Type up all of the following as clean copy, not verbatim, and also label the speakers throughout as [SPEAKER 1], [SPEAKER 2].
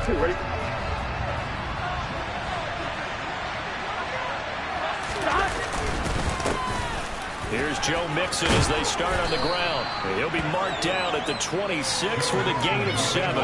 [SPEAKER 1] 2, ready?
[SPEAKER 2] Here's Joe Mixon as they start on the ground. He'll be marked down at the 26 with a gain of 7.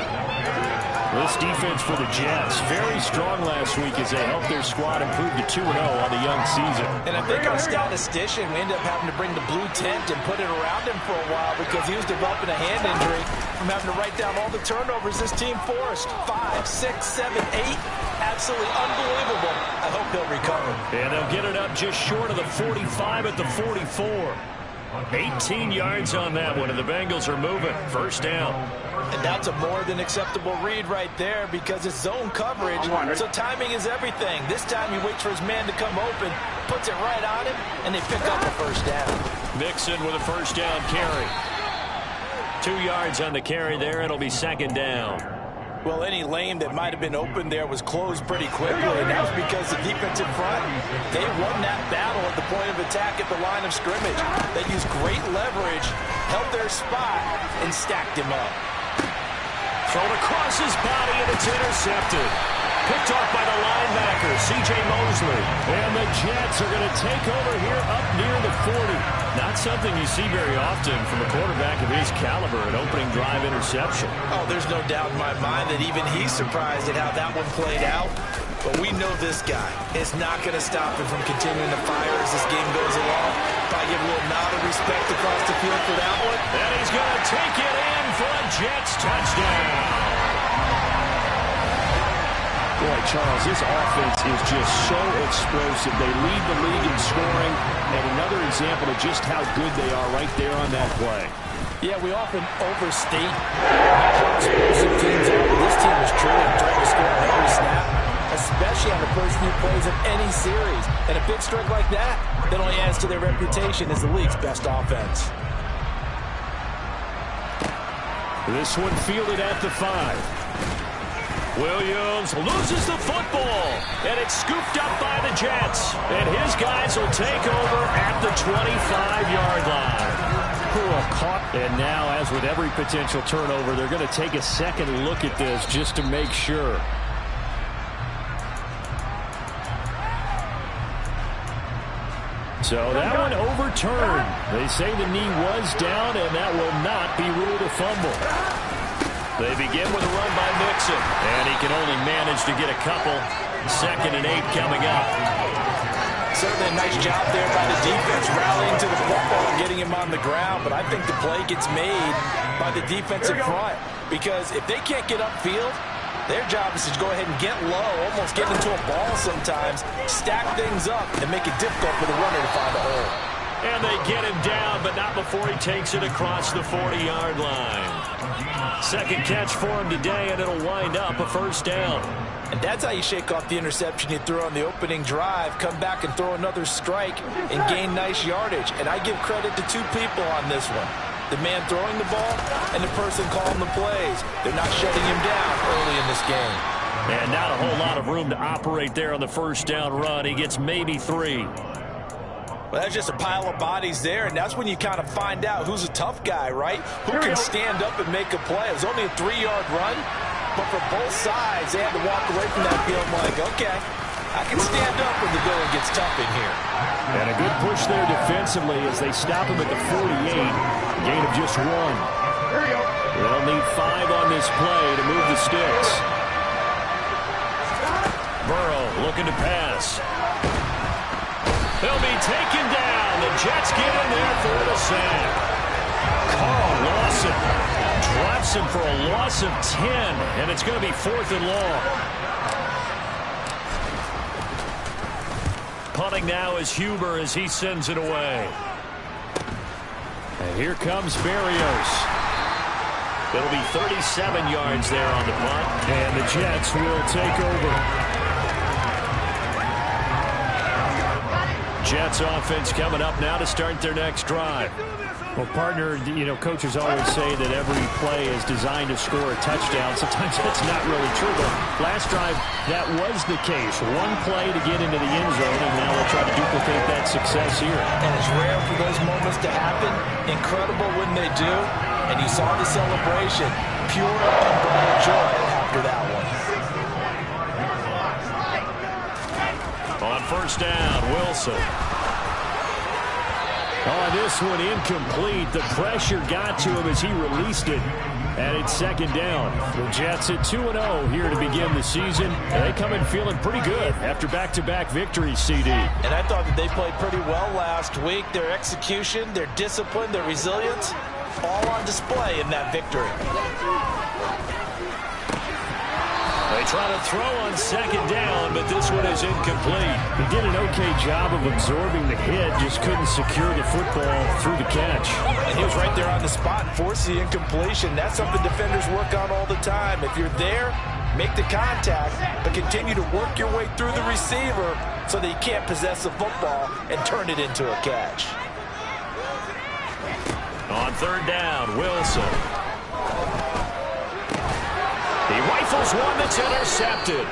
[SPEAKER 2] This defense for the Jets, very strong last week as they helped their squad improve to 2-0 on the young season.
[SPEAKER 3] And I think our statistician, we ended up having to bring the blue tent and put it around him for a while because he was developing a hand injury from having to write down all the turnovers this team forced. 5, 6, 7, 8. Absolutely unbelievable. I hope he'll recover.
[SPEAKER 2] And they'll get it up just short of the 45 at the 44. 18 yards on that one, and the Bengals are moving. First down.
[SPEAKER 3] And that's a more than acceptable read right there because it's zone coverage, so timing is everything. This time he waits for his man to come open, puts it right on him, and they pick up a first down.
[SPEAKER 2] Mixon with a first down carry. 2 yards on the carry there. It'll be second down.
[SPEAKER 3] Well, any lane that might have been open there was closed pretty quickly, and that was because the defense in front, they won that battle at the point of attack at the line of scrimmage. They used great leverage, held their spot, and stacked him up.
[SPEAKER 2] Thrown across his body, and it's intercepted. Picked off by the linebacker, C.J. Mosley. And the Jets are going to take over here up near the 40. Not something you see very often from a quarterback of his caliber, an opening drive interception.
[SPEAKER 3] Oh, there's no doubt in my mind that even he's surprised at how that one played out. But we know this guy is not going to stop him from continuing to fire as this game goes along. Probably give a little nod of respect across the field for that one.
[SPEAKER 2] And he's going to take it in for a Jets touchdown.
[SPEAKER 1] Boy, Charles, this offense is just so explosive. They lead the league in scoring, and another example of just how good they are right there on that play.
[SPEAKER 3] Yeah, we often overstate how explosive teams are. This team is truly trying to score on every snap, especially on the first few plays of any series. And a big strike like that only adds to their reputation as the league's best offense.
[SPEAKER 2] This one fielded at the 5. Williams loses the football, and it's scooped up by the Jets. And his guys will take over at the 25-yard line. And now, as with every potential turnover, they're going to take a second look at this just to make sure. So that one overturned. They say the knee was down, and that will not be ruled a fumble. They begin with a run by Mixon, and he can only manage to get a couple. 2nd and 8 coming up.
[SPEAKER 3] Certainly a nice job there by the defense, rallying to the football and getting him on the ground. But I think the play gets made by the defensive front, because if they can't get upfield, their job is to go ahead and get low, almost get into a ball sometimes, stack things up, and make it difficult for the runner to find a hole.
[SPEAKER 2] And they get him down, but not before he takes it across the 40-yard line. Second catch for him today, and it'll wind up a first down.
[SPEAKER 3] And that's how you shake off the interception you threw on the opening drive, come back and throw another strike and gain nice yardage. And I give credit to 2 people on this one. The man throwing the ball and the person calling the plays. They're not shutting him down early in this game.
[SPEAKER 2] And not a whole lot of room to operate there on the first down run. He gets maybe 3.
[SPEAKER 3] Well, that's just a pile of bodies there, and that's when you kind of find out who's a tough guy, right? Who can stand up and make a play. It was only a 3-yard run, but for both sides, they had to walk away from that field like, okay, I can stand up when the going gets tough in here.
[SPEAKER 2] And a good push there defensively as they stop him at the 48. Gain of just 1. They'll need 5 on this play to move the sticks. Burrow looking to pass. He'll be taken down. The Jets get in there for the sack. Carl Lawson drops him for a loss of 10, and it's going to be 4th and long. Punting now is Huber as he sends it away. And here comes Berrios. It'll be 37 yards there on the punt, and the Jets will take over. Jets offense coming up now to start their next drive.
[SPEAKER 4] Well, partner, you know, coaches always say that every play is designed to score a touchdown. Sometimes that's not really true, but last drive, that was the case. 1 play to get into the end zone, and now they'll try to duplicate that success here.
[SPEAKER 3] And it's rare for those moments to happen. Incredible when they do. And you saw the celebration. Pure, unbridled joy after that one.
[SPEAKER 2] first down. Wilson.
[SPEAKER 4] Oh, this one incomplete. The pressure got to him as he released it. And it's second down. The Jets at 2-0 here to begin the season. And they come in feeling pretty good after back-to-back victories, CD.
[SPEAKER 3] And I thought that they played pretty well last week. Their execution, their discipline, their resilience, all on display in that victory.
[SPEAKER 2] They try to throw on second down, but this one is incomplete.
[SPEAKER 4] He did an okay job of absorbing the hit, just couldn't secure the football through the catch.
[SPEAKER 3] And he was right there on the spot and forced the incompletion. That's something defenders work on all the time. If you're there, make the contact, but continue to work your way through the receiver so that you can't possess the football and turn it into a catch.
[SPEAKER 2] On third down, Wilson. He rifles one that's intercepted.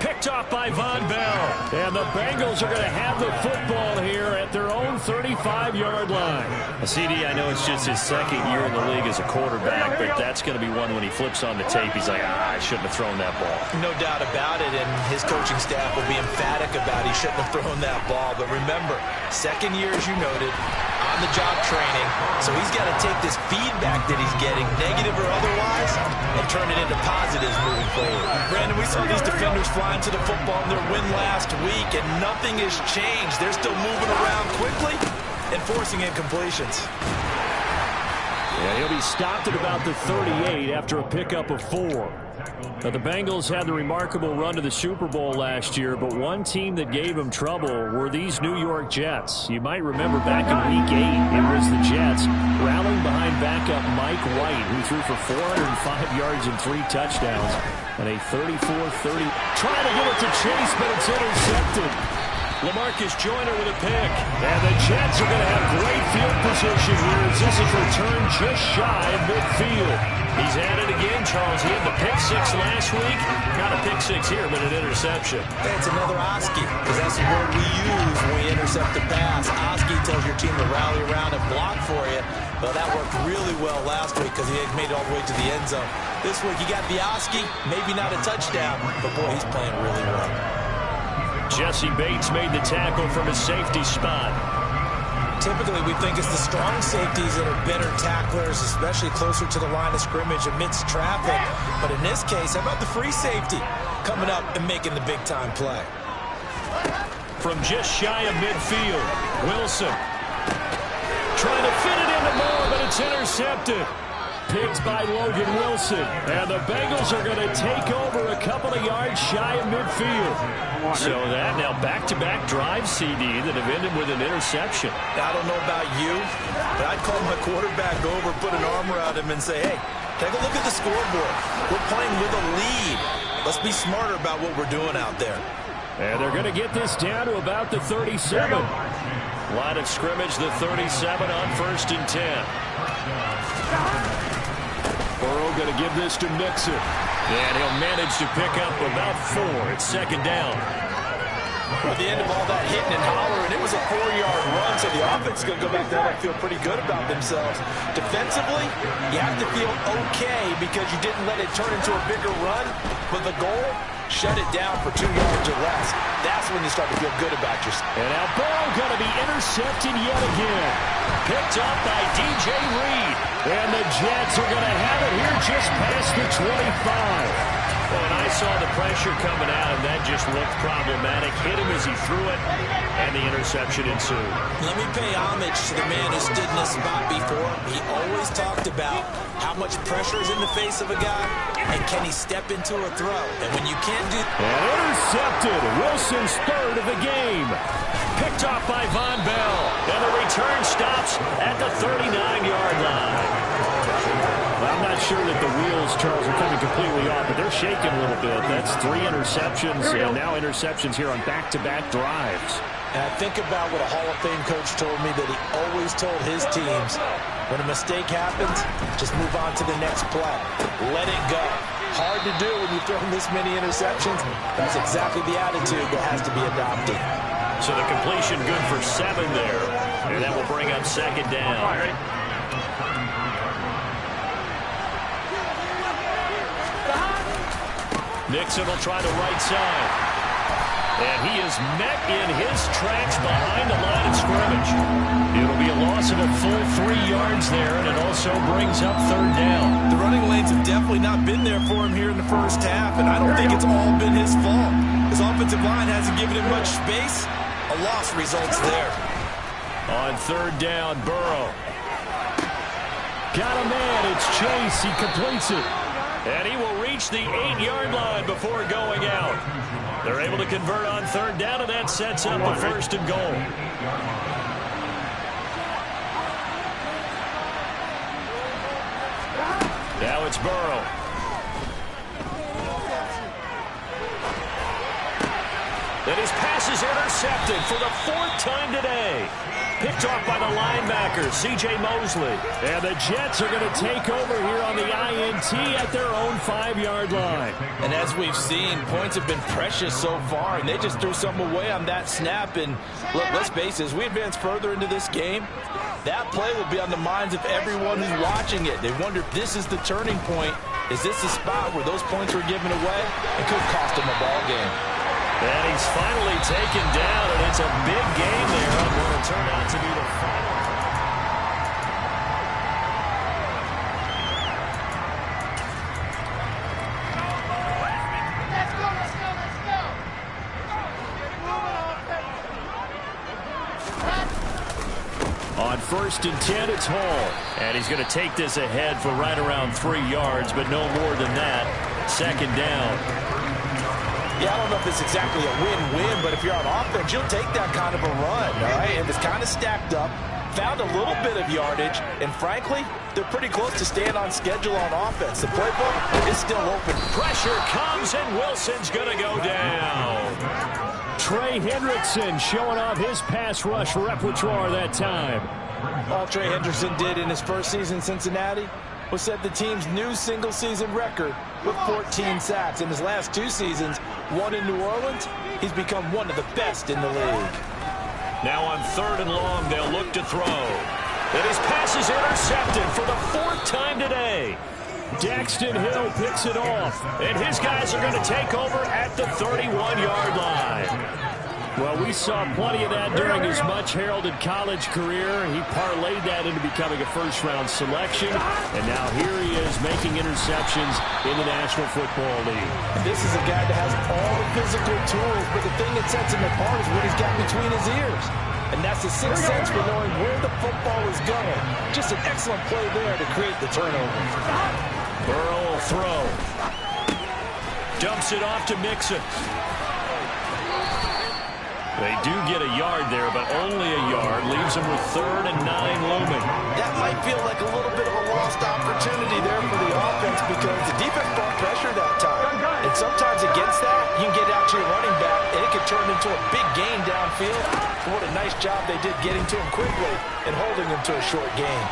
[SPEAKER 2] Picked off by Von Bell.
[SPEAKER 4] And the Bengals are going to have the football here at their own 35-yard line.
[SPEAKER 5] CD, I know it's just his second year in the league as a quarterback, but that's going to be one when he flips on the tape. He's like, I shouldn't have thrown that ball.
[SPEAKER 3] No doubt about it, and his coaching staff will be emphatic about he shouldn't have thrown that ball. But remember, second year, as you noted, on-the-job training, so he's got to take this feedback that he's getting, negative or otherwise, and turn it into positives moving forward. Brandon, we saw these defenders flying to the football in their win last week, and nothing has changed. They're still moving around quickly and forcing incompletions.
[SPEAKER 4] Yeah, he'll be stopped at about the 38 after a pickup of 4. Now, the Bengals had the remarkable run to the Super Bowl last year, but one team that gave them trouble were these New York Jets. You might remember back in Week 8, it was the Jets rallying behind backup Mike White, who threw for 405 yards and 3 touchdowns, and a 34-30. Trying to get it to Chase, but it's intercepted.
[SPEAKER 2] LaMarcus Joyner with a pick.
[SPEAKER 4] And the Jets are going to have great field position here as this is returned just shy of midfield.
[SPEAKER 2] He's at it again, Charles. He had the pick 6 last week. Got a pick 6 here, but an interception.
[SPEAKER 3] Hey, it's another Oski, because that's the word we use when we intercept the pass. Oski tells your team to rally around and block for you. Well, that worked really well last week because he had made it all the way to the end zone. This week, you got the Oski, maybe not a touchdown, but boy, he's playing really well.
[SPEAKER 2] Jesse Bates made the tackle from his safety spot.
[SPEAKER 3] Typically, we think it's the strong safeties that are better tacklers, especially closer to the line of scrimmage amidst traffic. But in this case, how about the free safety coming up and making the big-time play?
[SPEAKER 2] From just shy of midfield, Wilson trying to fit it into Moore, but it's intercepted.
[SPEAKER 4] Picked by Logan Wilson. And the Bengals are going to take over a couple of yards shy of midfield.
[SPEAKER 2] So that now back-to-back drive, CD, that have ended with an interception.
[SPEAKER 3] I don't know about you, but I'd call my quarterback over, put an arm around him, and say, hey, take a look at the scoreboard. We're playing with a lead. Let's be smarter about what we're doing out there.
[SPEAKER 4] And they're going to get this down to about the 37.
[SPEAKER 2] Line of scrimmage, the 37 on 1st and 10.
[SPEAKER 4] Burrow going to give this to Mixon.
[SPEAKER 2] And he'll manage to pick up about 4. It's second down.
[SPEAKER 3] At the end of all that hitting and hollering, it was a 4-yard run, so the offense is going to go back there and feel pretty good about themselves. Defensively, you have to feel okay because you didn't let it turn into a bigger run, but the goal, shut it down for 2 yards or less. That's when you start to feel good about yourself.
[SPEAKER 4] And now Burrow going to be intercepted yet again.
[SPEAKER 2] Picked up by DJ Reed.
[SPEAKER 4] And the Jets are going to have it here just past the 25.
[SPEAKER 2] Well, and I saw the pressure coming out, and that just looked problematic. Hit him as he threw it, and the interception ensued.
[SPEAKER 3] Let me pay homage to the man who stood in this spot before. He always talked about how much pressure is in the face of a guy, and can he step into a throw. And when you can't do...
[SPEAKER 4] And intercepted. Wilson's third of the game.
[SPEAKER 2] Picked off by Von Bell, and the return stops at the 39-yard line.
[SPEAKER 4] Well, I'm not sure that the wheels, Charles, are coming completely off, but they're shaking a little bit. That's 3 interceptions, and now interceptions here on back-to-back drives.
[SPEAKER 3] And I think about what a Hall of Fame coach told me that he always told his teams, when a mistake happens, just move on to the next play. Let it go. Hard to do when you've thrown this many interceptions. That's exactly the attitude that has to be adopted.
[SPEAKER 2] So the completion good for 7 there, and that will bring up second down. All right, ready? Nixon will try the right side. And he is met in his tracks behind the line of scrimmage. It'll be a loss of a full 3 yards there, and it also brings up third down.
[SPEAKER 3] The running lanes have definitely not been there for him here in the first half, and I don't think it's all been his fault. His offensive line hasn't given him much space. A loss results there.
[SPEAKER 2] On third down, Burrow.
[SPEAKER 4] Got a man. It's Chase. He completes it.
[SPEAKER 2] And he will reach the 8-yard line before going out. They're able to convert on third down, and that sets up a first and goal. Now it's Burrow. And his pass is intercepted for the 4th time today. Picked off by the linebacker, C.J. Mosley.
[SPEAKER 4] And the Jets are going to take over here on the INT at their own 5-yard line.
[SPEAKER 3] And as we've seen, points have been precious so far, and they just threw something away on that snap. And look, let's face it, as we advance further into this game, that play will be on the minds of everyone who's watching it. They wonder if this is the turning point. Is this the spot where those points were given away? It could cost them a ball game.
[SPEAKER 2] And he's finally taken down, and it's a big game there on what will turn out to be the final. On 1st and 10, it's Hall. And he's going to take this ahead for right around 3 yards, but no more than that. 2nd down.
[SPEAKER 3] Yeah, I don't know if it's exactly a win-win, but if you're on offense, you'll take that kind of a run, all right? And it's kind of stacked up, found a little bit of yardage, and frankly, they're pretty close to staying on schedule on offense. The playbook is still open.
[SPEAKER 2] Pressure comes, and Wilson's going to go down.
[SPEAKER 4] Trey Hendrickson showing off his pass rush repertoire that time.
[SPEAKER 3] All Trey Hendrickson did in his first season in Cincinnati was set the team's new single-season record with 14 sacks. In his last 2 seasons, 1 in New Orleans, he's become one of the best in the league.
[SPEAKER 2] Now on 3rd and long, they'll look to throw. And his pass is intercepted for the 4th time today.
[SPEAKER 4] Daxton Hill picks it off.
[SPEAKER 2] And his guys are going to take over at the 31-yard line.
[SPEAKER 4] Well, we saw plenty of that during his much-heralded college career. He parlayed that into becoming a first-round selection. And now here he is making interceptions in the National Football League.
[SPEAKER 3] This is a guy that has all the physical tools, but the thing that sets him apart is what he's got between his ears. And that's the sixth sense for knowing where the football is going. Just an excellent play there to create the turnover.
[SPEAKER 2] Burrow will throw. Dumps it off to Mixon. They do get a yard there, but only a yard. Leaves them with 3rd and 9 looming.
[SPEAKER 3] That might feel like a little bit of a lost opportunity there for the offense because the defense brought pressure that time. And sometimes against that, you can get out to your running back, and it could turn into a big gain downfield. So what a nice job they did getting to him quickly and holding him to a short gain.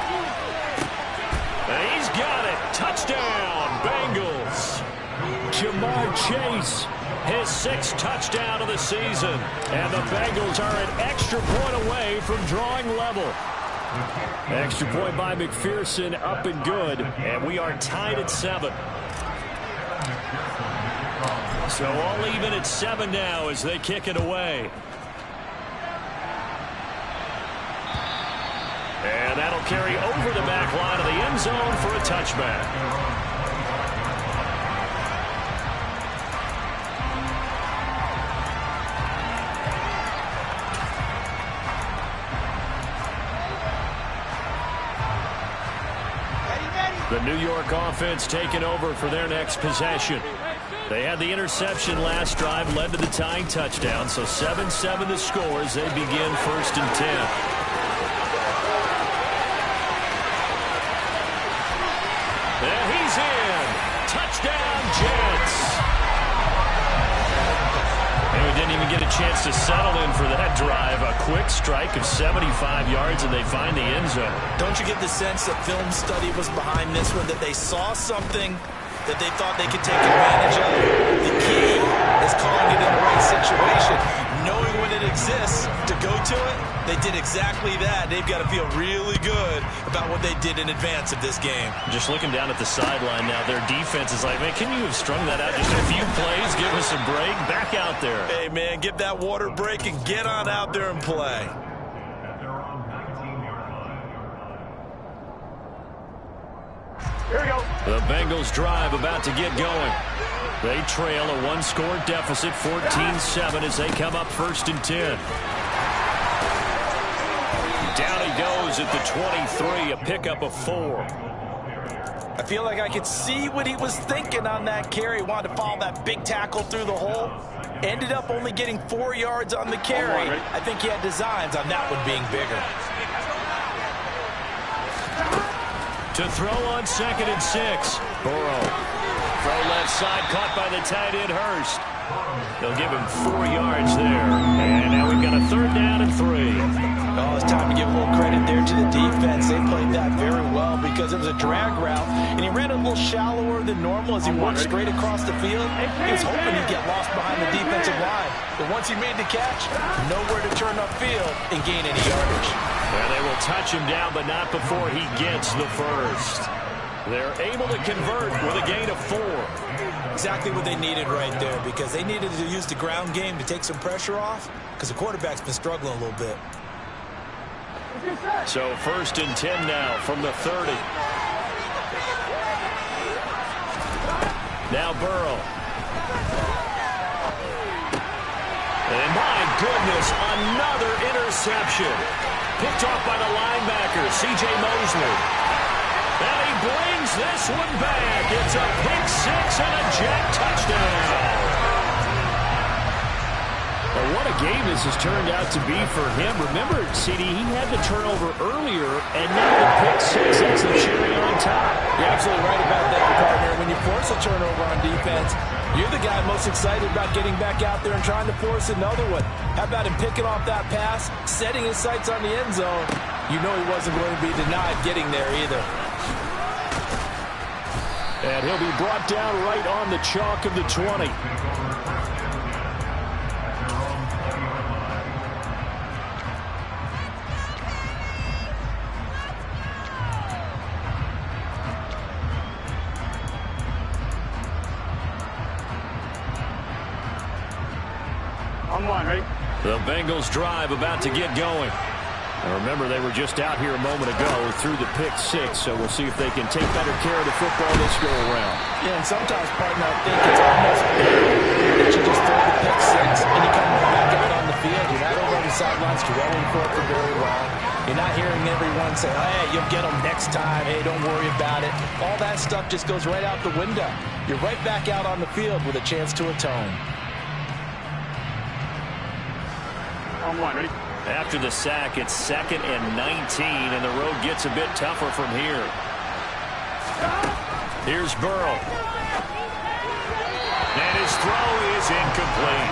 [SPEAKER 2] And he's got it. Touchdown, Bengals.
[SPEAKER 4] Jamar Chase.
[SPEAKER 2] His 6th touchdown of the season.
[SPEAKER 4] And the Bengals are an extra point away from drawing level. Extra point by McPherson, up and good.
[SPEAKER 2] And we are tied at 7. So all even at 7 now as they kick it away. And that'll carry over the back line of the end zone for a touchback. The New York offense taking over for their next possession. They had the interception last drive, led to the tying touchdown, so 7-7 the score as they begin 1st and 10. And he's in. Touchdown, Jets. And we didn't even get a chance to settle in for that drive. A quick strike of 75 yards, and they find the end zone.
[SPEAKER 3] Don't you get the sense that film study was behind this one, that they saw something that they thought they could take advantage of? The key is calling it in the right situation, knowing when it exists to go to it, they did exactly that. They've got to feel really good about what they did in advance of this game.
[SPEAKER 5] Just looking down at the sideline now, their defense is like, man, can you have strung that out just a few plays? Give us a break. Back out there.
[SPEAKER 3] Hey, man, give that water break and get on out there and play.
[SPEAKER 1] Here we go.
[SPEAKER 2] The Bengals drive about to get going. They trail a one-score deficit, 14-7, as they come up 1st and 10. Down he goes at the 23, a pickup of 4.
[SPEAKER 3] I feel like I could see what he was thinking on that carry. Wanted to follow that big tackle through the hole. Ended up only getting 4 yards on the carry. I think he had designs on that one being bigger.
[SPEAKER 2] To throw on 2nd and 6. Burrow. Throw left side, caught by the tight end, Hurst. They'll give him 4 yards there. And now we've got a 3rd down and 3.
[SPEAKER 3] Oh, it's time to give a little credit there to the defense. They played that very well because it was a drag route, and he ran a little shallower than normal as he worked straight across the field. He was hoping he'd get lost behind the defensive line. But once he made the catch, nowhere to turn upfield and gain any yardage.
[SPEAKER 2] And they will touch him down, but not before he gets the 1st. They're able to convert with a gain of 4.
[SPEAKER 3] Exactly what they needed right there, because they needed to use the ground game to take some pressure off, because the quarterback's been struggling a little bit.
[SPEAKER 2] So 1st and 10 now from the 30. Now Burrow. And my goodness, another interception. Picked off by the linebacker, C.J. Mosley. And he brings this one back. It's a pick 6 and a jet touchdown.
[SPEAKER 4] Well, what a game this has turned out to be for him. Remember, CD, he had the turnover earlier, and now the pick 6, that's the cherry on top.
[SPEAKER 3] You're absolutely right about that, partner. When you force a turnover on defense, you're the guy most excited about getting back out there and trying to force another one. How about him picking off that pass, setting his sights on the end zone? You know he wasn't going to be denied getting there either.
[SPEAKER 2] And he'll be brought down right on the chalk of the 20.
[SPEAKER 1] On 1, ready?
[SPEAKER 2] The Bengals drive about to get going.
[SPEAKER 4] And remember, they were just out here a moment ago through the pick 6, so we'll see if they can take better care of the football this go-around.
[SPEAKER 3] Yeah, and sometimes, partner, I think it's almost better that you just throw the pick 6 and you come back out on the field. You're not over on the sidelines dwelling for it for very long. You're not hearing everyone say, hey, you'll get them next time. Hey, don't worry about it. All that stuff just goes right out the window. You're right back out on the field with a chance to atone.
[SPEAKER 1] On 1, ready?
[SPEAKER 2] After the sack, it's 2nd and 19, and the road gets a bit tougher from here. Here's Burrow. And his throw is incomplete.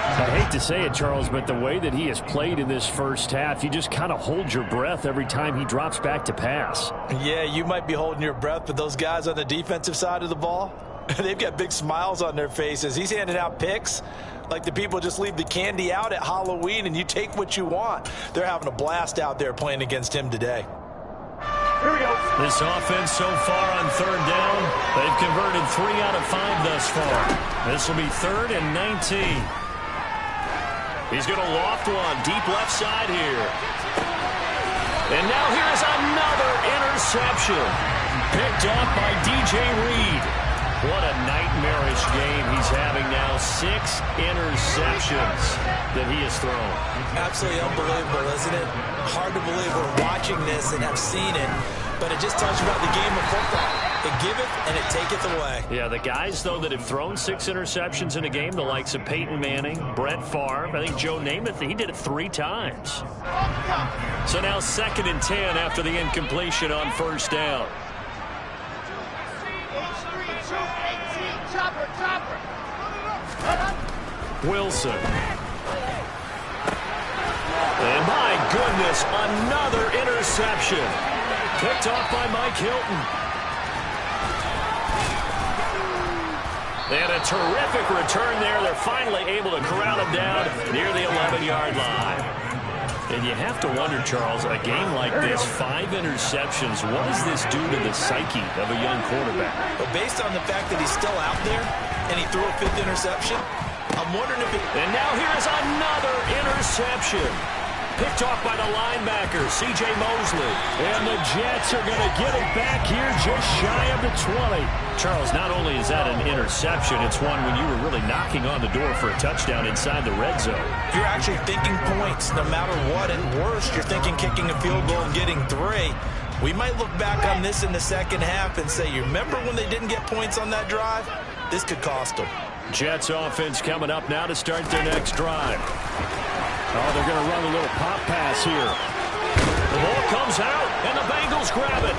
[SPEAKER 4] I hate to say it, Charles, but the way that he has played in this first half, you just kind of hold your breath every time he drops back to pass.
[SPEAKER 3] Yeah, you might be holding your breath, but those guys on the defensive side of the ball, they've got big smiles on their faces. He's handing out picks like the people just leave the candy out at Halloween and you take what you want. They're having a blast out there playing against him today.
[SPEAKER 1] Here we go.
[SPEAKER 2] This offense so far on 3rd down, they've converted 3 out of 5 thus far. This will be 3rd and 19. He's going to loft one deep left side here. And now here's another interception. Picked up by DJ Reed. What a nightmarish game he's having now. 6 interceptions that he has thrown.
[SPEAKER 3] Absolutely unbelievable, isn't it? Hard to believe we're watching this and have seen it, but it just tells you about the game of football. It giveth and it taketh away.
[SPEAKER 2] Yeah, the guys, though, that have thrown 6 interceptions in a game, the likes of Peyton Manning, Brett Favre, I think Joe Namath, he did it 3 times. So now 2nd and 10 after the incompletion on 1st down. Wilson. And my goodness, another interception. Picked off by Mike Hilton. And a terrific return there. They're finally able to corral him down near the 11-yard line. And you have to wonder, Charles, a game like this, 5 interceptions, what does this do to the psyche of a young quarterback?
[SPEAKER 3] But based on the fact that he's still out there and he threw a 5th interception, I'm wondering if
[SPEAKER 2] And now here's another interception. Picked off by the linebacker, C.J. Mosley.
[SPEAKER 4] And the Jets are going to get it back here just shy of the 20.
[SPEAKER 2] Charles, not only is that an interception, it's one when you were really knocking on the door for a touchdown inside the red zone.
[SPEAKER 3] You're actually thinking points no matter what. At worst, you're thinking kicking a field goal and getting 3. We might look back on this in the second half and say, you remember when they didn't get points on that drive? This could cost them.
[SPEAKER 2] Jets offense coming up now to start their next drive.
[SPEAKER 4] Oh, they're going to run a little pop pass here.
[SPEAKER 2] The ball comes out, and the Bengals grab it.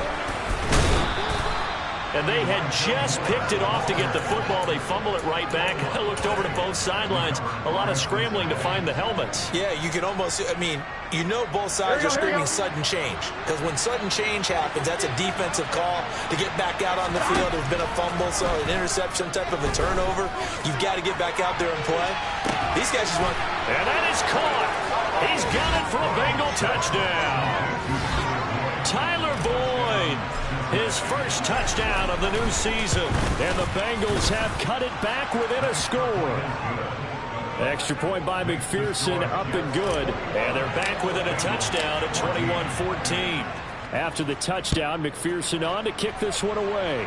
[SPEAKER 2] And they had just picked it off to get the football. They fumble it right back. I looked over to both sidelines. A lot of scrambling to find the helmets.
[SPEAKER 3] Yeah, you can almost, you know both sides are screaming sudden change. Because when sudden change happens, that's a defensive call to get back out on the field. There's been a fumble, so an interception type of a turnover. You've got to get back out there and play. These guys just want...
[SPEAKER 2] And that is caught. He's got it for a Bengal touchdown. Tyler Boyd, his first touchdown of the new season.
[SPEAKER 4] And the Bengals have cut it back within a score. Extra point by McPherson, up and good.
[SPEAKER 2] And they're back within a touchdown at 21-14.
[SPEAKER 4] After the touchdown, McPherson on to kick this one away.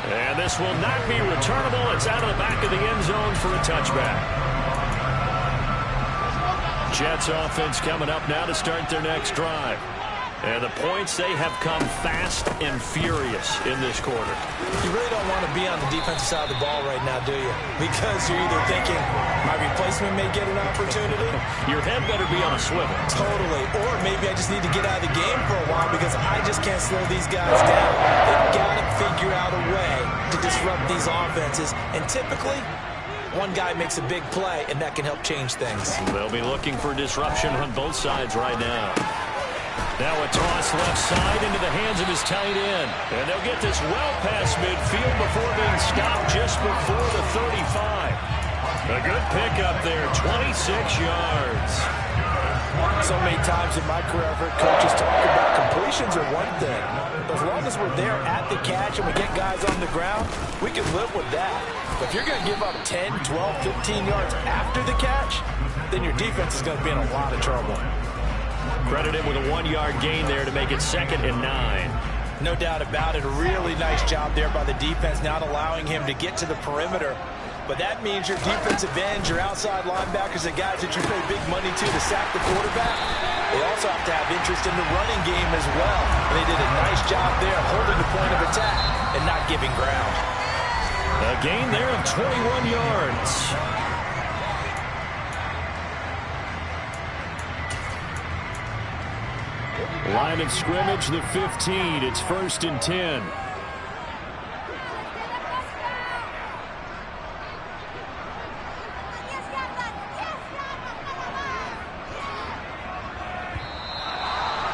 [SPEAKER 2] And this will not be returnable. It's out of the back of the end zone for a touchback. Jets offense coming up now to start their next drive. And the points, they have come fast and furious in this quarter.
[SPEAKER 3] You really don't want to be on the defensive side of the ball right now, do you? Because you're either thinking, my replacement may get an opportunity.
[SPEAKER 2] Your head better be on a swivel.
[SPEAKER 3] Totally. Or maybe I just need to get out of the game for a while because I just can't slow these guys down. They've got to figure out a way to disrupt these offenses. And typically, one guy makes a big play, and that can help change things.
[SPEAKER 2] They'll be looking for disruption on both sides right now. Now a toss left side into the hands of his tight end. And they'll get this well past midfield before being stopped just before the 35. A good pickup there, 26 yards.
[SPEAKER 3] So many times in my career, I've heard coaches talk about completions are one thing. But as long as we're there at the catch and we get guys on the ground, we can live with that. But if you're going to give up 10, 12, 15 yards after the catch, then your defense is going to be in a lot of trouble.
[SPEAKER 2] Credited with a 1-yard gain there to make it 2nd and 9.
[SPEAKER 3] No doubt about it. A really nice job there by the defense, not allowing him to get to the perimeter. But that means your defensive ends, your outside linebackers, the guys that you pay big money to sack the quarterback, they also have to have interest in the running game as well. And they did a nice job there holding the point of attack and not giving ground.
[SPEAKER 2] A gain there of 21 yards.
[SPEAKER 4] Line of scrimmage, the 15. It's 1st and 10.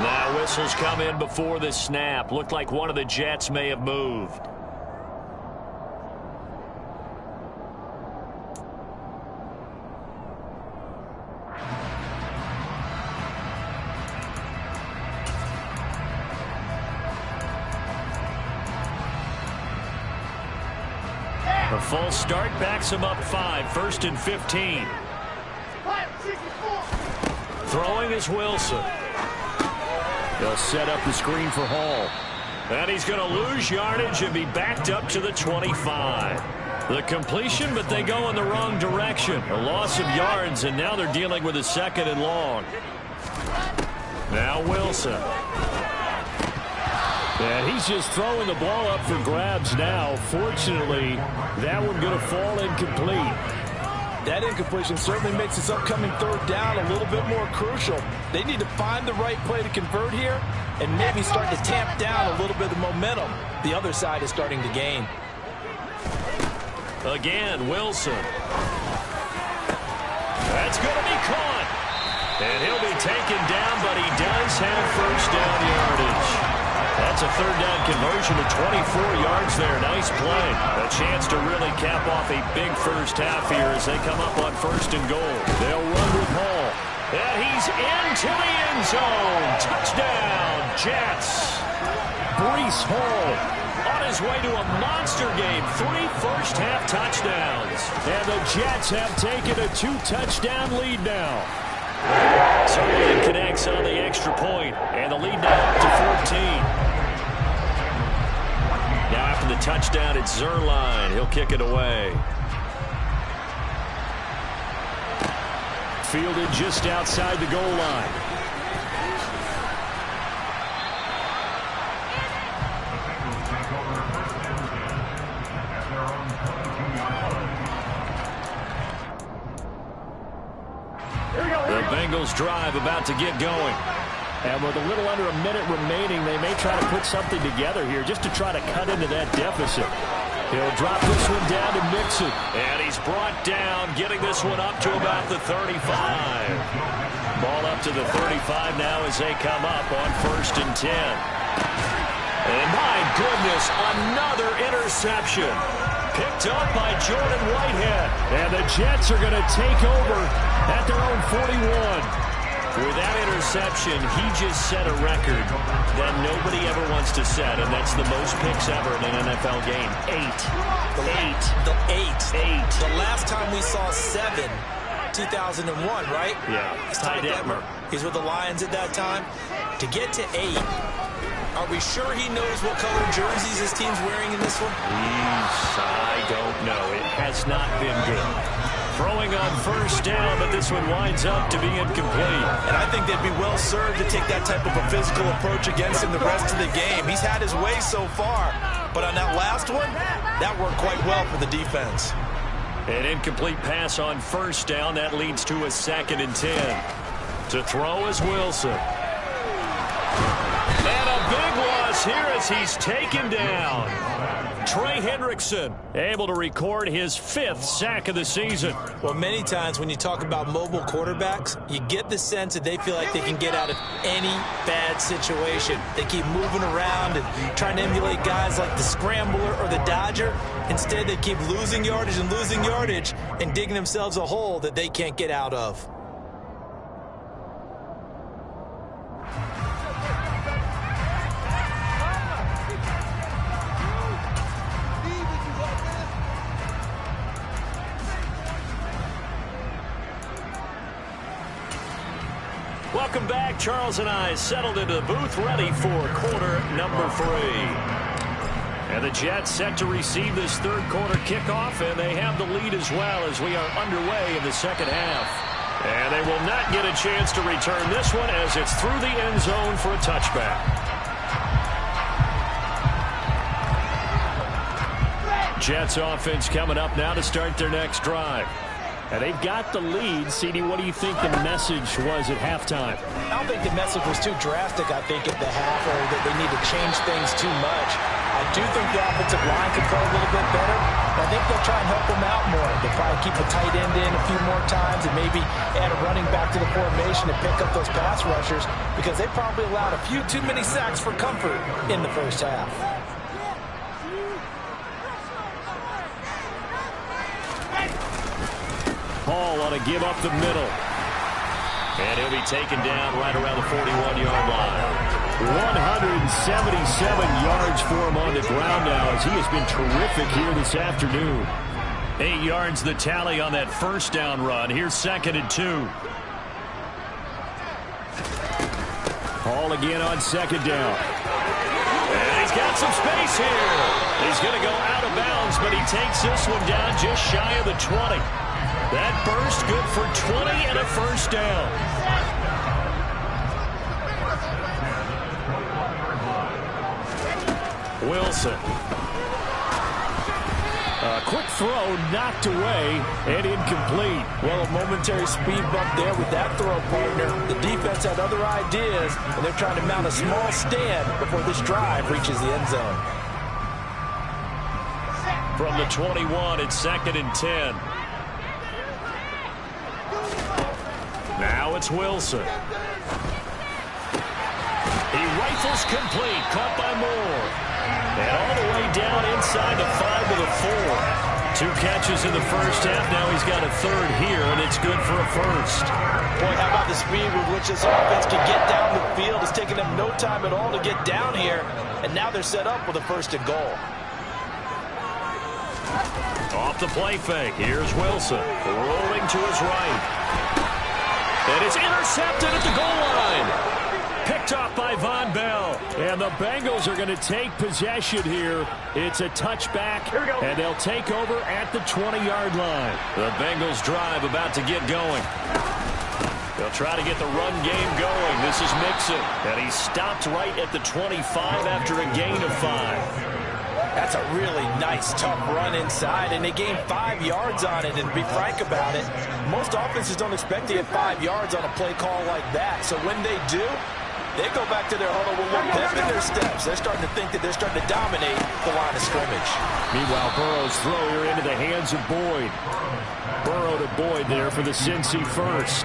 [SPEAKER 2] Now whistles come in before the snap. Looked like one of the Jets may have moved. A full start backs him up 5. 1st and 15. Throwing is Wilson.
[SPEAKER 4] They'll set up the screen for Hall.
[SPEAKER 2] And he's going to lose yardage and be backed up to the 25. The completion, but they go in the wrong direction. A loss of yards, and now they're dealing with a 2nd and long. Now Wilson.
[SPEAKER 4] And he's just throwing the ball up for grabs now. Fortunately, that one going to fall incomplete.
[SPEAKER 3] That incompletion certainly makes this upcoming 3rd down a little bit more crucial. They need to find the right play to convert here and maybe start to tamp down a little bit of momentum. The other side is starting to gain.
[SPEAKER 2] Again, Wilson. That's going to be caught. And he'll be taken down, but he does have 1st down yardage. That's gets a third down conversion to 24 yards there. Nice play. A chance to really cap off a big first half here as they come up on 1st and goal. They'll run with Hall. And he's into the end zone. Touchdown, Jets. Breece Hall on his way to a monster game. 3 first-half touchdowns.
[SPEAKER 4] And the Jets have taken a 2-touchdown lead now.
[SPEAKER 2] Zerline connects on the extra point, and the lead now up to 14. Now after the touchdown, it's Zerline. He'll kick it away.
[SPEAKER 4] Fielded just outside the goal line.
[SPEAKER 2] The Bengals drive about to get going.
[SPEAKER 4] And with a little under a minute remaining, they may try to put something together here just to try to cut into that deficit. He'll drop this one down to Mixon.
[SPEAKER 2] And he's brought down, getting this one up to about the 35. Ball up to the 35 now as they come up on 1st and 10. And my goodness, another interception. Picked up by Jordan Whitehead.
[SPEAKER 4] And the Jets are going to take over at their own 41.
[SPEAKER 2] With that interception, he just set a record that nobody ever wants to set, and that's the most picks ever in an NFL game. 8.
[SPEAKER 3] The last time we saw 7, 2001, right?
[SPEAKER 2] Yeah.
[SPEAKER 3] Ty Detmer. He's with the Lions at that time. To get to 8, are we sure he knows what color jerseys his team's wearing in this one?
[SPEAKER 2] I don't know. It has not been good. Throwing on 1st down, but this one winds up to be incomplete.
[SPEAKER 3] And I think they'd be well served to take that type of a physical approach against him the rest of the game. He's had his way so far, but on that last one, that worked quite well for the defense.
[SPEAKER 2] An incomplete pass on 1st down. That leads to a 2nd and 10. To throw is Wilson. And a big loss here as he's taken down. Trey Hendrickson able to record his 5th sack of the season.
[SPEAKER 3] Well, many times when you talk about mobile quarterbacks, you get the sense that they feel like they can get out of any bad situation. They keep moving around and trying to emulate guys like the Scrambler or the Dodger. Instead, they keep losing yardage and digging themselves a hole that they can't get out of.
[SPEAKER 2] Welcome back. Charles and I settled into the booth, ready for quarter number 3. And the Jets set to receive this 3rd quarter kickoff, and they have the lead as well as we are underway in the 2nd half. And they will not get a chance to return this one as it's through the end zone for a touchback. Jets offense coming up now to start their next drive.
[SPEAKER 4] And they've got the lead. CD, what do you think the message was at halftime?
[SPEAKER 3] I don't think the message was too drastic, I think, at the half, or that they need to change things too much. I do think the offensive line could play a little bit better. I think they'll try and help them out more. They'll probably keep a tight end in a few more times and maybe add a running back to the formation to pick up those pass rushers because they probably allowed a few too many sacks for comfort in the first half.
[SPEAKER 4] Hall ought to give up the middle.
[SPEAKER 2] And he'll be taken down right around the 41-yard line.
[SPEAKER 4] 177 yards for him on the ground now as he has been terrific here this afternoon.
[SPEAKER 2] 8 yards the tally on that 1st down run. Here's 2nd and 2.
[SPEAKER 4] Hall again on 2nd down.
[SPEAKER 2] And he's got some space here. He's going to go out of bounds, but he takes this one down just shy of the 20. That burst good for 20 and a 1st down. Wilson.
[SPEAKER 4] A quick throw knocked away and incomplete.
[SPEAKER 3] Well, a momentary speed bump there with that throw, partner. The defense had other ideas, and they're trying to mount a small stand before this drive reaches the end zone.
[SPEAKER 2] From the 21, it's 2nd and 10. Now it's Wilson. He rifles complete, caught by Moore. And all the way down inside the 5 to the 4. 2 catches in the first half. Now he's got a third here, and it's good for a first.
[SPEAKER 3] Boy, how about the speed with which this offense can get down the field? It's taken them no time at all to get down here, and now they're set up with a 1st and goal.
[SPEAKER 2] Off the play fake. Here's Wilson, rolling to his right. And it's intercepted at the goal line. Picked off by Von Bell.
[SPEAKER 4] And the Bengals are going to take possession here. It's a touchback, and they'll take over at the 20-yard line.
[SPEAKER 2] The Bengals drive about to get going. They'll try to get the run game going. This is Mixon. And he stopped right at the 25 after a gain of 5.
[SPEAKER 3] That's a really nice, tough run inside, and they gained 5 yards on it. And to be frank about it, most offenses don't expect to get 5 yards on a play call like that. So when they do, they go back to their huddle with one pep in their steps. They're starting to think that they're starting to dominate the line of scrimmage.
[SPEAKER 4] Meanwhile, Burrow's throw here into the hands of Boyd. Burrow to Boyd there for the Cincy first.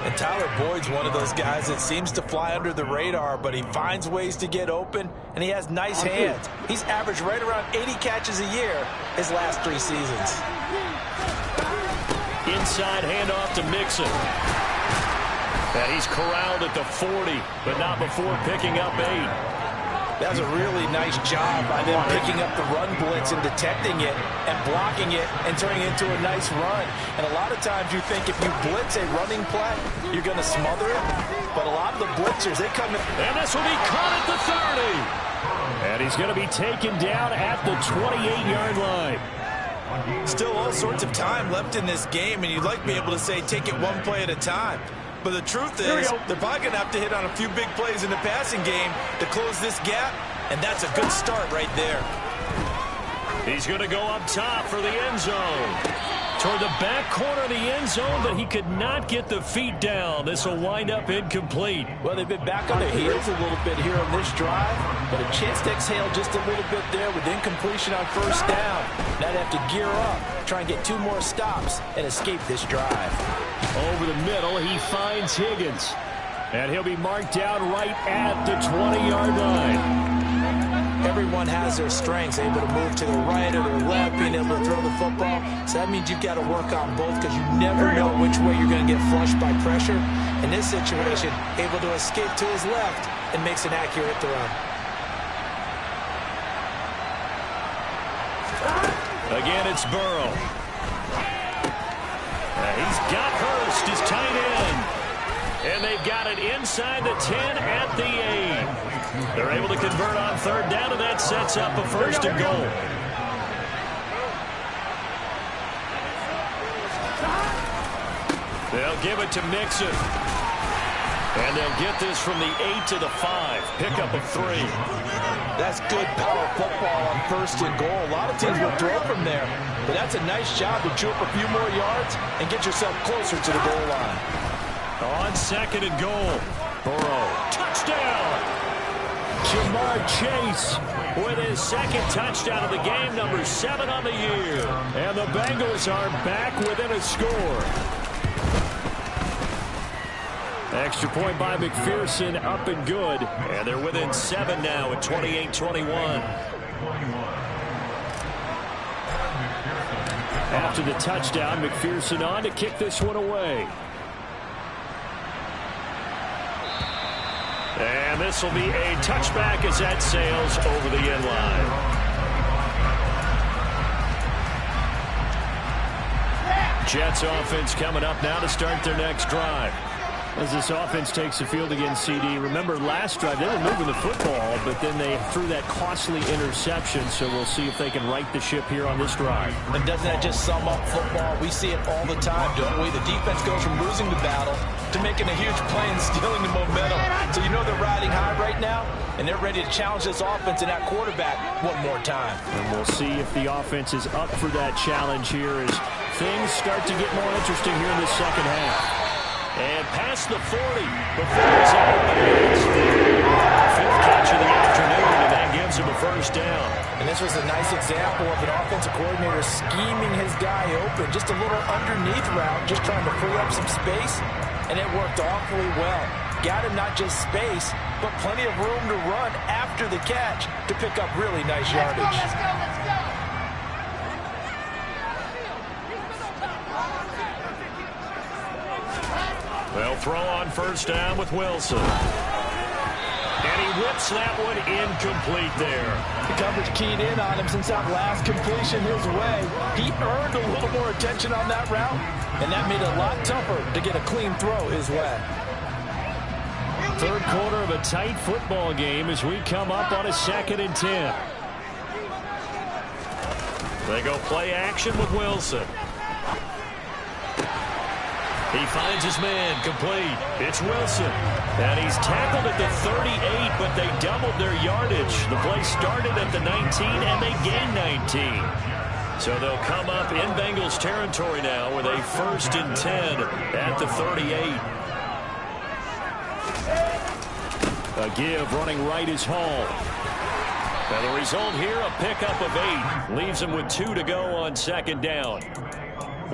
[SPEAKER 3] And Tyler Boyd's one of those guys that seems to fly under the radar, but he finds ways to get open, and he has nice hands. He's averaged right around 80 catches a year his last 3 seasons.
[SPEAKER 2] Inside handoff to Mixon. And he's corralled at the 40, but not before picking up 8.
[SPEAKER 3] That was a really nice job by them picking up the run blitz and detecting it and blocking it and turning it into a nice run. And a lot of times you think if you blitz a running play, you're going to smother it. But a lot of the blitzers, they come in.
[SPEAKER 2] And this will be caught at the 30.
[SPEAKER 4] And he's going to be taken down at the 28-yard line.
[SPEAKER 3] Still all sorts of time left in this game, and you'd like to be able to say take it one play at a time. But the truth is, they're probably going to have to hit on a few big plays in the passing game to close this gap, and that's a good start right there.
[SPEAKER 2] He's going to go up top for the end zone. Toward the back corner of the end zone, but he could not get the feet down. This will wind up incomplete.
[SPEAKER 3] Well, they've been back on their heels a little bit here on this drive, but a chance to exhale just a little bit there with incompletion on 1st down. Now they have to gear up, try and get 2 more stops, and escape this drive.
[SPEAKER 4] Over the middle, he finds Higgins. And he'll be marked down right at the 20-yard line.
[SPEAKER 3] Everyone has their strengths, able to move to the right or the left, being able to throw the football. So that means you've got to work on both because you never know which way you're going to get flushed by pressure. In this situation, able to escape to his left and makes an accurate throw.
[SPEAKER 2] Again, it's Burrow. He's got Hurst, his tight end. And they've got it inside the 10 at the 8. They're able to convert on 3rd down, and that sets up a 1st and goal. They'll give it to Mixon. And they'll get this from the 8 to the 5. Pickup of 3.
[SPEAKER 3] That's good power football on 1st and goal. A lot of teams will throw from there, but that's a nice job to chew up a few more yards and get yourself closer to the goal line.
[SPEAKER 2] On 2nd and goal, Burrow. Touchdown!
[SPEAKER 4] Jamar Chase
[SPEAKER 2] with his 2nd touchdown of the game, number 7 on the year.
[SPEAKER 4] And the Bengals are back within a score. Extra point by McPherson, up and good.
[SPEAKER 2] And they're within 7 now at 28-21.
[SPEAKER 4] After the touchdown, McPherson on to kick this one away.
[SPEAKER 2] And this will be a touchback as that sails over the end line. Jets offense coming up now to start their next drive.
[SPEAKER 4] As this offense takes the field against CD, remember last drive they were moving the football, but then they threw that costly interception, so we'll see if they can right the ship here on this drive.
[SPEAKER 3] And doesn't that just sum up football? We see it all the time, don't we? The defense goes from losing the battle to making a huge play and stealing the momentum. So you know they're riding high right now, and they're ready to challenge this offense and that quarterback one more time.
[SPEAKER 4] And we'll see if the offense is up for that challenge here as things start to get more interesting here in the second half.
[SPEAKER 2] And past the 40 before it's out of bounds. 5th catch of the afternoon, and that gives him a 1st down.
[SPEAKER 3] And this was a nice example of an offensive coordinator scheming his guy open. Just a little underneath route, just trying to free up some space, and it worked awfully well. got him not just space, but plenty of room to run after the catch to pick up really nice yardage.
[SPEAKER 6] Let's go.
[SPEAKER 2] They'll throw on first down with Wilson. And he whips that one incomplete there.
[SPEAKER 3] The coverage keyed in on him since that last completion his way. He earned a little more attention on that route, and that made it a lot tougher to get a clean throw his way.
[SPEAKER 4] Third quarter of a tight football game as we come up on a 2nd and 10.
[SPEAKER 2] They go play action with Wilson. He finds his man, complete. It's Wilson. And he's tackled at the 38, but they doubled their yardage. The play started at the 19, and they gained 19. So they'll come up in Bengals territory now with a 1st and 10 at the 38.
[SPEAKER 4] A give running right is Hall.
[SPEAKER 2] And the result here, a pickup of 8. Leaves him with 2 to go on 2nd down.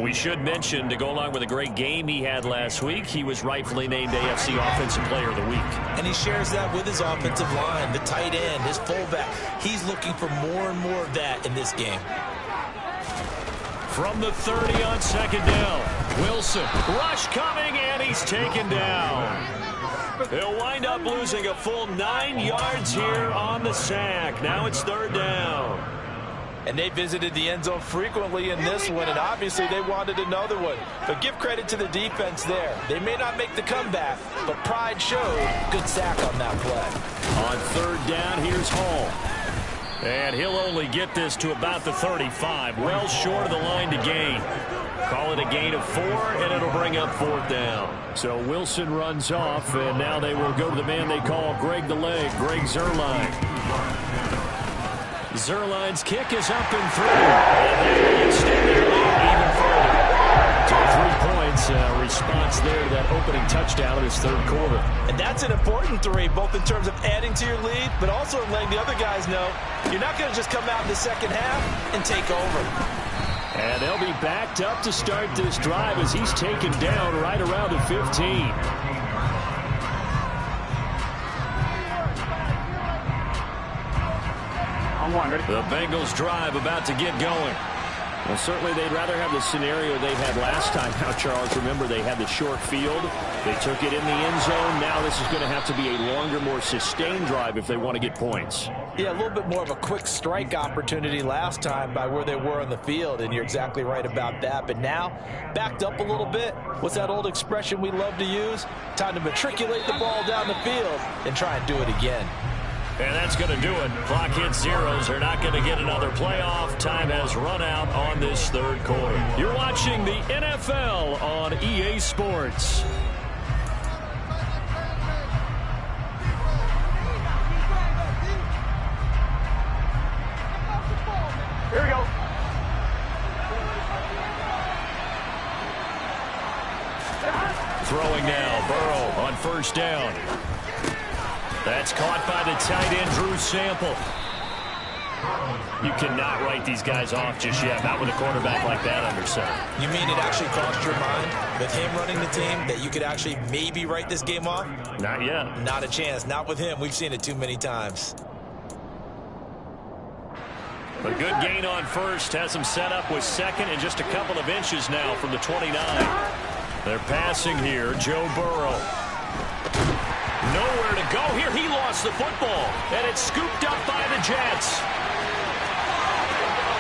[SPEAKER 2] We should mention, to go along with a great game he had last week, he was rightfully named AFC Offensive Player of the Week.
[SPEAKER 3] And he shares that with his offensive line, the tight end, his fullback. He's looking for more and more of that in this game.
[SPEAKER 2] From the 30 on 2nd down, Wilson, rush coming, and he's taken down. He'll wind up losing a full 9 yards here on the sack. Now it's 3rd down.
[SPEAKER 3] And they visited the end zone frequently in this one, and obviously they wanted another one. But give credit to the defense there. They may not make the comeback, but pride showed. Good sack on that play.
[SPEAKER 2] On 3rd down, here's Hall. And he'll only get this to about the 35, well short of the line to gain. Call it a gain of 4, and it'll bring up 4th down.
[SPEAKER 4] So Wilson runs off, and now they will go to the man they call Greg the Leg, Greg Zuerlein.
[SPEAKER 2] Zuerlein's kick is up and through. And they will extend their lead even further.
[SPEAKER 4] So 3 points, response there to that opening touchdown in his 3rd quarter.
[SPEAKER 3] And that's an important 3, both in terms of adding to your lead, but also letting the other guys know you're not going to just come out in the 2nd half and take over.
[SPEAKER 4] And they'll be backed up to start this drive as he's taken down right around the 15.
[SPEAKER 2] The Bengals drive about to get going.
[SPEAKER 4] Well, certainly they'd rather have the scenario they had last time. Now, Charles, remember they had the short field. They took it in the end zone. Now this is going to have to be a longer, more sustained drive if they want to get points.
[SPEAKER 3] Yeah, a little bit more of a quick strike opportunity last time by where they were on the field, and you're exactly right about that. But now, backed up a little bit. What's that old expression we love to use? Time to matriculate the ball down the field and try and do it again.
[SPEAKER 2] And that's going to do it. Clock hits zeros. They're not going to get another playoff. Time has run out on this 3rd quarter. You're watching the NFL on EA Sports.
[SPEAKER 6] Here we go.
[SPEAKER 2] Throwing now, Burrow on 1st down. That's caught by the tight end, Drew Sample. You cannot write these guys off just yet, not with a quarterback like that under center.
[SPEAKER 3] You mean it actually crossed your mind with him running the team that you could actually maybe write this game off?
[SPEAKER 2] Not yet.
[SPEAKER 3] Not a chance. Not with him. We've seen it too many times.
[SPEAKER 2] A good gain on 1st has him set up with 2nd and just a couple of inches now from the 29. They're passing here, Joe Burrow. Nowhere to go here. He lost the football, and it's scooped up by the Jets.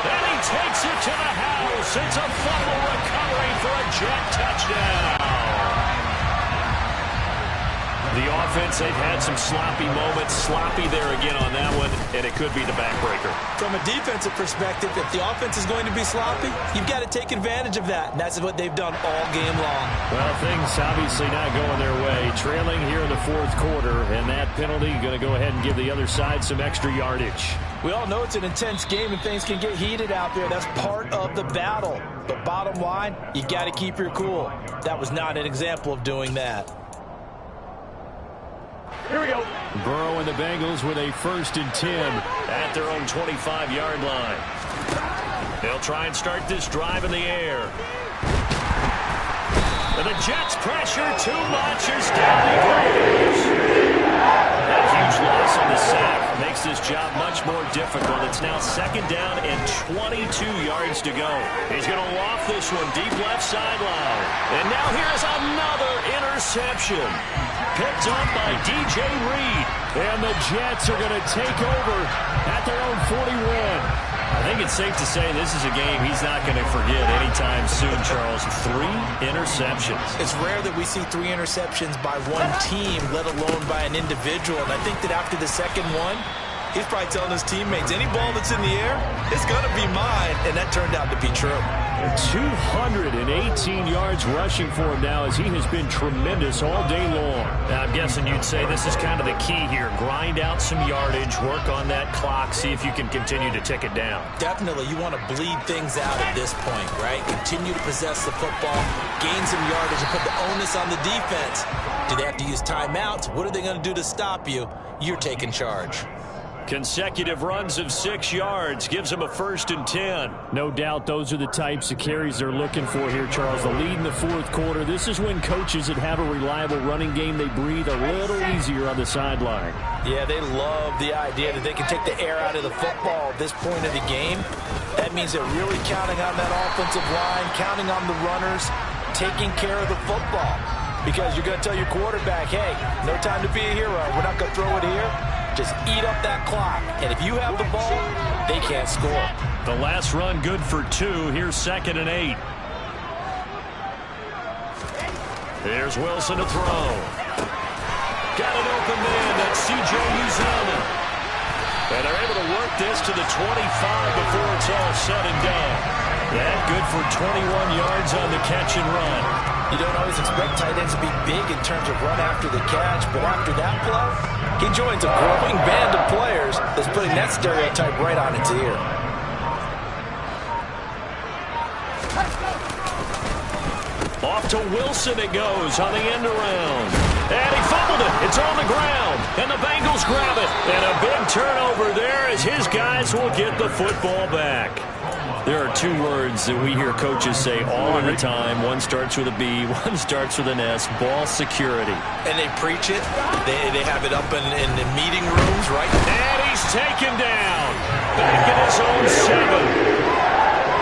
[SPEAKER 2] And he takes it to the house. It's a fumble recovery for a Jet touchdown. The offense, they've had some sloppy moments. Sloppy there again on that one, and it could be the backbreaker.
[SPEAKER 3] From a defensive perspective, if the offense is going to be sloppy, you've got to take advantage of that, and that's what they've done all game long.
[SPEAKER 4] Well, things obviously not going their way. Trailing here in the 4th quarter, and that penalty going to go ahead and give the other side some extra yardage.
[SPEAKER 3] We all know it's an intense game, and things can get heated out there. That's part of the battle. But bottom line, you got to keep your cool. That was not an example of doing that.
[SPEAKER 6] Here we go.
[SPEAKER 4] Burrow and the Bengals with a 1st and 10
[SPEAKER 2] at their own 25-yard line. They'll try and start this drive in the air. And the Jets pressure too much as down they go. job much more difficult. It's now 2nd down and 22 yards to go. He's going to loft this one deep left sideline. And now here's another interception. Picked up by DJ Reed.
[SPEAKER 4] And the Jets are going to take over at their own 41.
[SPEAKER 2] I think it's safe to say this is a game he's not going to forget anytime soon, Charles. 3 interceptions.
[SPEAKER 3] It's rare that we see 3 interceptions by one team, let alone by an individual. And I think that after the second one, he's probably telling his teammates, any ball that's in the air, it's going to be mine. And that turned out to be true.
[SPEAKER 4] 218 yards rushing for him now as he has been tremendous all day long.
[SPEAKER 2] Now, I'm guessing you'd say this is kind of the key here. Grind out some yardage, work on that clock, see if you can continue to tick it down.
[SPEAKER 3] Definitely. You want to bleed things out at this point, right? Continue to possess the football, gain some yardage, and put the onus on the defense. Do they have to use timeouts? What are they going to do to stop you? You're taking charge.
[SPEAKER 2] Consecutive runs of 6 yards gives him a 1st and 10.
[SPEAKER 4] No doubt those are the types of carries they're looking for here, Charles. The lead in the 4th quarter. This is when coaches that have a reliable running game, they breathe a little easier on the sideline.
[SPEAKER 3] Yeah, they love the idea that they can take the air out of the football at this point of the game. That means they're really counting on that offensive line, counting on the runners, taking care of the football. Because you're going to tell your quarterback, hey, no time to be a hero. We're not going to throw it here. Just eat up that clock. And if you have the ball, they can't score.
[SPEAKER 2] The last run good for 2. Here's 2nd and 8. There's Wilson to throw. Got an open man. That's C.J. Uzomah. And they're able to work this to the 25 before it's all said and done. That good for 21 yards on the catch and run.
[SPEAKER 3] You don't always expect tight ends to be big in terms of run after the catch, but after that play, he joins a growing band of players that's putting that stereotype right on its ear.
[SPEAKER 2] Off to Wilson it goes on the end around. And he fumbled it. It's on the ground. And the Bengals grab it. And a big turnover there as his guys will get the football back. There are 2 words that we hear coaches say all of the time. One starts with a B, one starts with an S. Ball security.
[SPEAKER 3] And they preach it. They have it up in the meeting rooms, right?
[SPEAKER 2] And he's taken down. Back in his own 7.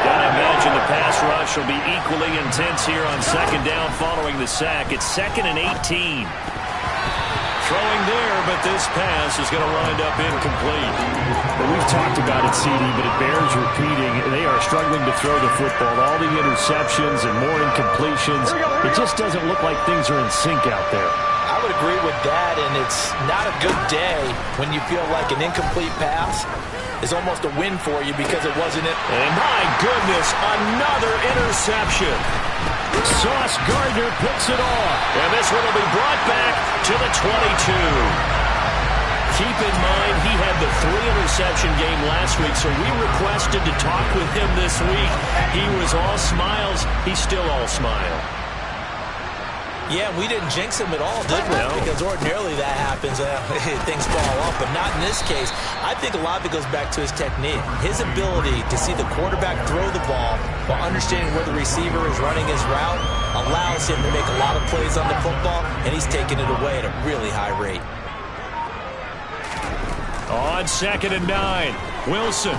[SPEAKER 2] Gotta imagine the pass rush will be equally intense here on 2nd down following the sack. It's 2nd and 18. Throwing there, but this pass is going to wind up incomplete.
[SPEAKER 4] Well, we've talked about it, CD, but it bears repeating. They are struggling to throw the football. All the interceptions and more incompletions. It just doesn't look like things are in sync out there.
[SPEAKER 3] I would agree with that, and it's not a good day when you feel like an incomplete pass is almost a win for you because it wasn't it.
[SPEAKER 2] And my goodness, another interception.
[SPEAKER 4] Sauce Gardner picks it off.
[SPEAKER 2] And this one will be brought back to the 22. Keep in mind, he had the 3-interception game last week, so we requested to talk with him this week. He was all smiles. He's still all smile.
[SPEAKER 3] Yeah, we didn't jinx him at all, did we?
[SPEAKER 2] No.
[SPEAKER 3] Because ordinarily that happens. Things fall off, but not in this case. I think a lot of it goes back to his technique. His ability to see the quarterback throw the ball while understanding where the receiver is running his route allows him to make a lot of plays on the football, and he's taking it away at a really high rate.
[SPEAKER 2] On 2nd and 9, Wilson.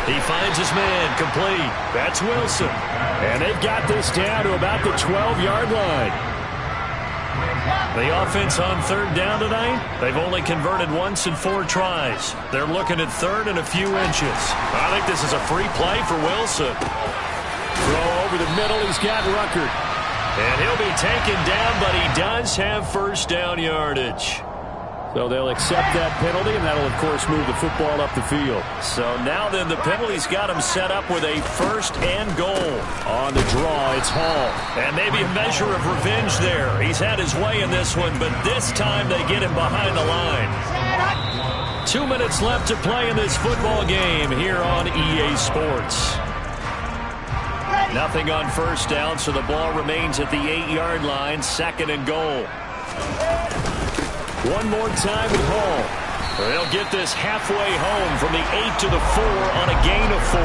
[SPEAKER 2] He finds his man, complete. That's Wilson.
[SPEAKER 4] And they've got this down to about the 12-yard line.
[SPEAKER 2] The offense on 3rd down tonight, they've only converted once in 4 tries. They're looking at 3rd and a few inches. I think this is a free play for Wilson.
[SPEAKER 4] Throw over the middle, he's got Ruckert.
[SPEAKER 2] And he'll be taken down, but he does have 1st down yardage.
[SPEAKER 4] So they'll accept that penalty, and that'll, of course, move the football up the field.
[SPEAKER 2] So now then the penalty's got him set up with a 1st and goal.
[SPEAKER 4] On the draw, it's Hall.
[SPEAKER 2] And maybe a measure of revenge there. He's had his way in this one, but this time they get him behind the line. 2 minutes left to play in this football game here on EA Sports. Nothing on 1st down, so the ball remains at the 8-yard line, 2nd and goal.
[SPEAKER 4] One more time with Hall.
[SPEAKER 2] They'll get this halfway home from the 8 to the 4 on a gain of 4.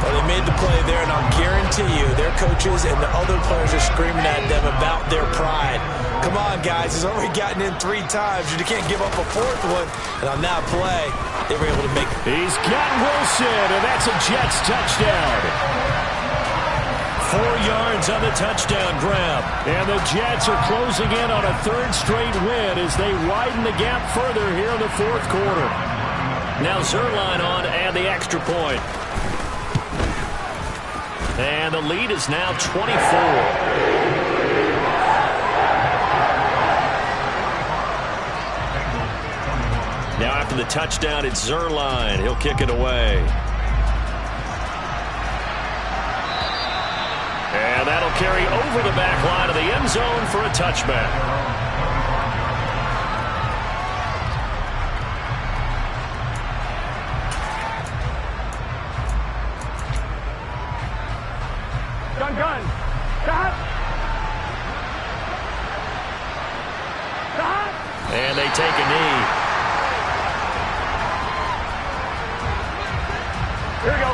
[SPEAKER 3] Well, they made the play there, and I'll guarantee you their coaches and the other players are screaming at them about their pride. Come on, guys. He's already gotten in 3 times. You can't give up a 4th one. And on that play, they were able to make it.
[SPEAKER 4] He's got Wilson, and that's a Jets touchdown.
[SPEAKER 2] 4 yards on the touchdown grab.
[SPEAKER 4] And the Jets are closing in on a 3rd straight win as they widen the gap further here in the 4th quarter.
[SPEAKER 2] Now Zuerlein on and the extra point. And the lead is now 24. Now after the touchdown, it's Zuerlein. He'll kick it away. And that'll carry over the back line of the end zone for a touchback.
[SPEAKER 6] Gun. Stop.
[SPEAKER 2] And they take a knee.
[SPEAKER 6] Here we go.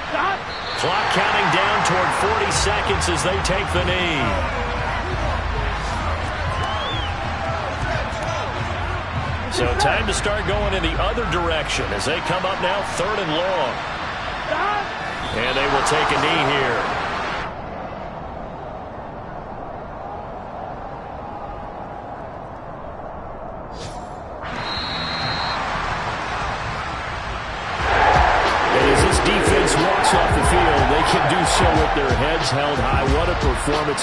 [SPEAKER 6] Stop.
[SPEAKER 2] Clock counting down toward 40 seconds as they take the knee. So time to start going in the other direction as they come up now 3rd and long. And they will take a knee here.
[SPEAKER 4] Off the field, they can do so with their heads held high. What a performance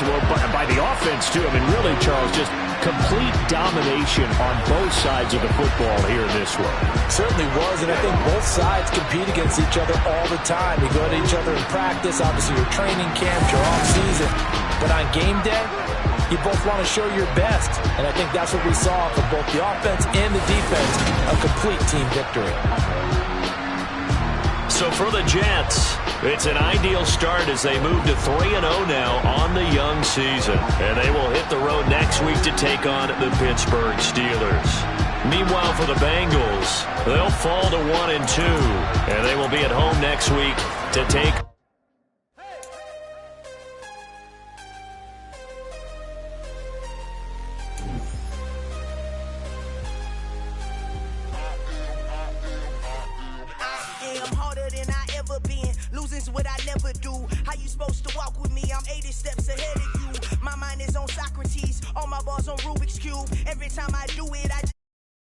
[SPEAKER 4] by the offense, too. I mean, really, Charles, just complete domination on both sides of the football here in this one.
[SPEAKER 3] Certainly was, and I think both sides compete against each other all the time. You go at each other in practice, obviously your training camps, your off-season. But on game day, you both want to show your best. And I think that's what we saw for both the offense and the defense, a complete team victory.
[SPEAKER 2] So for the Jets, it's an ideal start as they move to 3-0 now on the young season. And they will hit the road next week to take on the Pittsburgh Steelers. Meanwhile, for the Bengals, they'll fall to 1-2. And they will be at home next week to take
[SPEAKER 7] what I never do. How you supposed to walk with me? I'm 80 steps ahead of you. My mind is on Socrates. All my balls on Rubik's Cube. Every time I do it,